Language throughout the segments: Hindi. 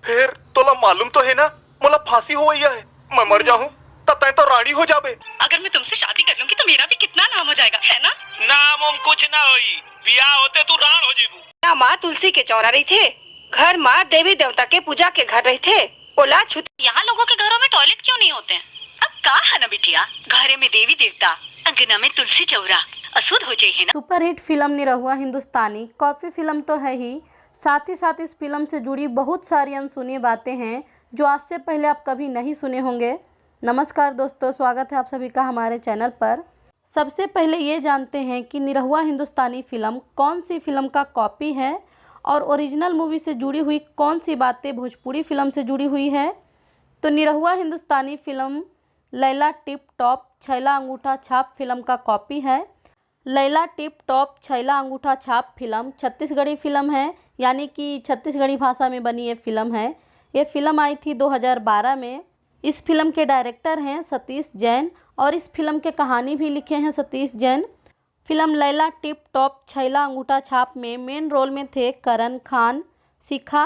फिर तोला मालूम तो है ना मोला फांसी हो गई है, मैं मर जाऊं तब तय तो रानी हो जाबे। अगर मैं तुमसे शादी कर लूंगी तो मेरा भी कितना नाम हो जाएगा, है ना? नाम उम कुछ ना होई, बियाह होते तू राण हो जेबू। ना माँ तुलसी के चौरा रही थे, घर माँ देवी देवता के पूजा के घर रही थे। ओला छुत यहाँ लोगों के घरों में टॉयलेट क्यों नहीं होते हैं? अब का है ना बिटिया, घरे में देवी देवता, अंगना में तुलसी चौरा, अशुद्ध हो जाए है ना। सुपरहिट फिल्म निरहुआ हिंदुस्तानी कॉपी फिल्म तो है ही, साथ ही साथ इस फिल्म से जुड़ी बहुत सारी अनसुनी बातें हैं जो आज से पहले आप कभी नहीं सुने होंगे। नमस्कार दोस्तों, स्वागत है आप सभी का हमारे चैनल पर। सबसे पहले ये जानते हैं कि निरहुआ हिंदुस्तानी फिल्म कौन सी फिल्म का कॉपी है और ओरिजिनल मूवी से जुड़ी हुई कौन सी बातें भोजपुरी फिल्म से जुड़ी हुई है। तो निरहुआ हिंदुस्तानी film Laila tip top Chhaila Angutha छाप फिल्म का कॉपी है। लैला टिप टॉप छैला अंगूठा छाप फिल्म छत्तीसगढ़ी फिल्म है, यानी कि छत्तीसगढ़ी भाषा में बनी ये फिल्म है। ये फिल्म आई थी 2012 में। इस फिल्म के डायरेक्टर हैं सतीश जैन और इस फिल्म के कहानी भी लिखे हैं Satish Jain. Film Laila tip top Chhaila Angutha Chhap में मेन रोल में थे करण खान, शिखा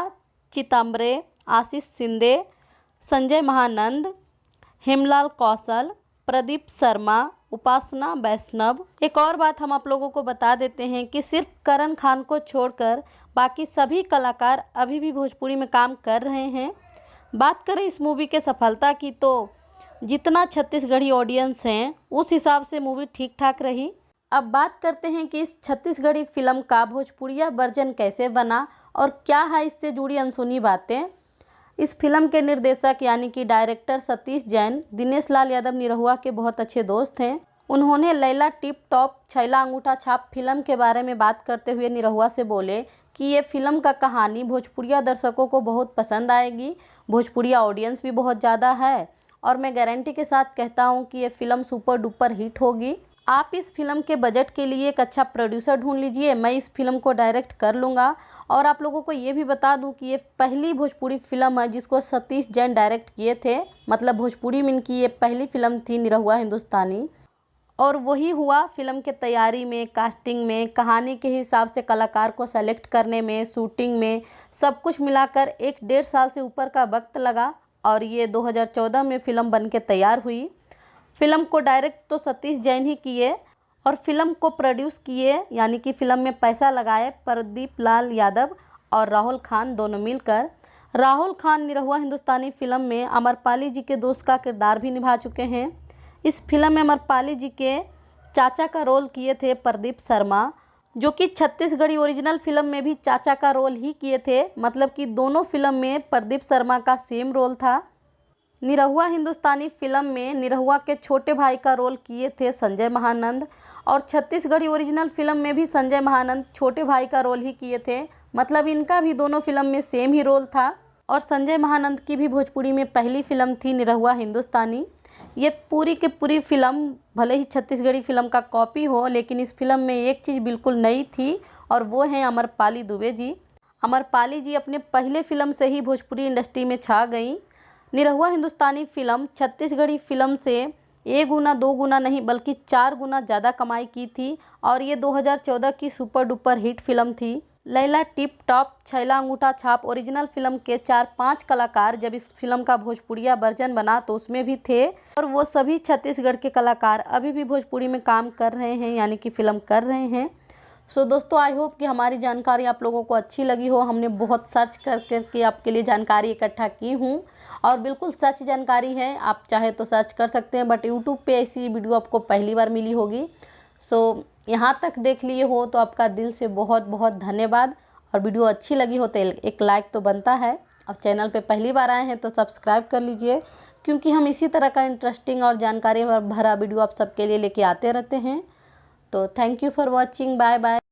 चितम्बरे, आशीष शिंदे, संजय महानंद, हेमलाल कौशल, प्रदीप शर्मा, उपासना वैष्णव। एक और बात हम आप लोगों को बता देते हैं कि सिर्फ करण खान को छोड़कर बाकी सभी कलाकार अभी भी भोजपुरी में काम कर रहे हैं। बात करें इस मूवी के सफलता की तो जितना छत्तीसगढ़ी ऑडियंस हैं उस हिसाब से मूवी ठीक ठाक रही। अब बात करते हैं कि इस छत्तीसगढ़ी फिल्म का भोजपुरिया वर्जन कैसे बना और क्या है इससे जुड़ी अनसुनी बातें। इस फिल्म के निर्देशक यानी कि डायरेक्टर सतीश जैन दिनेश लाल यादव निरहुआ के बहुत अच्छे दोस्त हैं। उन्होंने लैला टिप टॉप छैला अंगूठा छाप फिल्म के बारे में बात करते हुए निरहुआ से बोले कि ये फिल्म का कहानी भोजपुरिया दर्शकों को बहुत पसंद आएगी, भोजपुरिया ऑडियंस भी बहुत ज़्यादा है और मैं गारंटी के साथ कहता हूँ कि ये फिल्म सुपर डुपर हिट होगी। आप इस फिल्म के बजट के लिए एक अच्छा प्रोड्यूसर ढूंढ लीजिए, मैं इस फिल्म को डायरेक्ट कर लूँगा। और आप लोगों को ये भी बता दूं कि ये पहली भोजपुरी फिल्म है जिसको सतीश जैन डायरेक्ट किए थे, मतलब भोजपुरी में इनकी ये पहली फिल्म थी निरहुआ हिंदुस्तानी। और वही हुआ फिल्म के तैयारी में, कास्टिंग में, कहानी के हिसाब से कलाकार को सेलेक्ट करने में, शूटिंग में, सब कुछ मिलाकर 1-1.5 साल से ऊपर का वक्त लगा और ये 2014 में फिल्म बन के तैयार हुई। फिल्म को डायरेक्ट तो सतीश जैन ही किए और फिल्म को प्रोड्यूस किए यानी कि फिल्म में पैसा लगाए प्रदीप लाल यादव और राहुल खान दोनों मिलकर। राहुल खान निरहुआ हिंदुस्तानी फिल्म में अमरपाली जी के दोस्त का किरदार भी निभा चुके हैं। इस फिल्म में अमरपाली जी के चाचा का रोल किए थे प्रदीप शर्मा, जो कि छत्तीसगढ़ी ओरिजिनल फिल्म में भी चाचा का रोल ही किए थे, मतलब कि दोनों फिल्म में प्रदीप शर्मा का सेम रोल था। निरहुआ हिंदुस्तानी फिल्म में निरहुआ के छोटे भाई का रोल किए थे संजय महानंद और छत्तीसगढ़ी ओरिजिनल फिल्म में भी संजय महानंद छोटे भाई का रोल ही किए थे, मतलब इनका भी दोनों फिल्म में सेम ही रोल था। और संजय महानंद की भी भोजपुरी में पहली फिल्म थी निरहुआ हिंदुस्तानी। ये पूरी की पूरी फिल्म भले ही छत्तीसगढ़ी फिल्म का कॉपी हो, लेकिन इस फिल्म में एक चीज़ बिल्कुल नई थी और वो है अमरपाली दुबे जी। अमरपाली जी अपने पहले फिल्म से ही भोजपुरी इंडस्ट्री में छा गई। निरहुआ हिंदुस्तानी फिल्म छत्तीसगढ़ी फिल्म से 1 गुना 2 गुना नहीं बल्कि 4 गुना ज़्यादा कमाई की थी और ये 2014 की सुपर डुपर हिट फिल्म थी। लैला टिप टॉप छैला अंगूठा छाप ओरिजिनल फिल्म के 4-5 कलाकार जब इस फिल्म का भोजपुरिया वर्जन बना तो उसमें भी थे और वो सभी छत्तीसगढ़ के कलाकार अभी भी भोजपुरी में काम कर रहे हैं, यानी कि फ़िल्म कर रहे हैं। सो दोस्तों, आई होप कि हमारी जानकारी आप लोगों को अच्छी लगी हो। हमने बहुत सर्च करके आपके लिए जानकारी इकट्ठा की हूँ और बिल्कुल सच जानकारी है, आप चाहे तो सर्च कर सकते हैं, बट यूट्यूब पे ऐसी वीडियो आपको पहली बार मिली होगी। सो यहाँ तक देख लिए हो तो आपका दिल से बहुत बहुत धन्यवाद। और वीडियो अच्छी लगी हो तो एक लाइक तो बनता है और चैनल पे पहली बार आए हैं तो सब्सक्राइब कर लीजिए, क्योंकि हम इसी तरह का इंटरेस्टिंग और जानकारी भरा वीडियो आप सबके लिए लेके आते रहते हैं। तो thank you for watching, bye bye.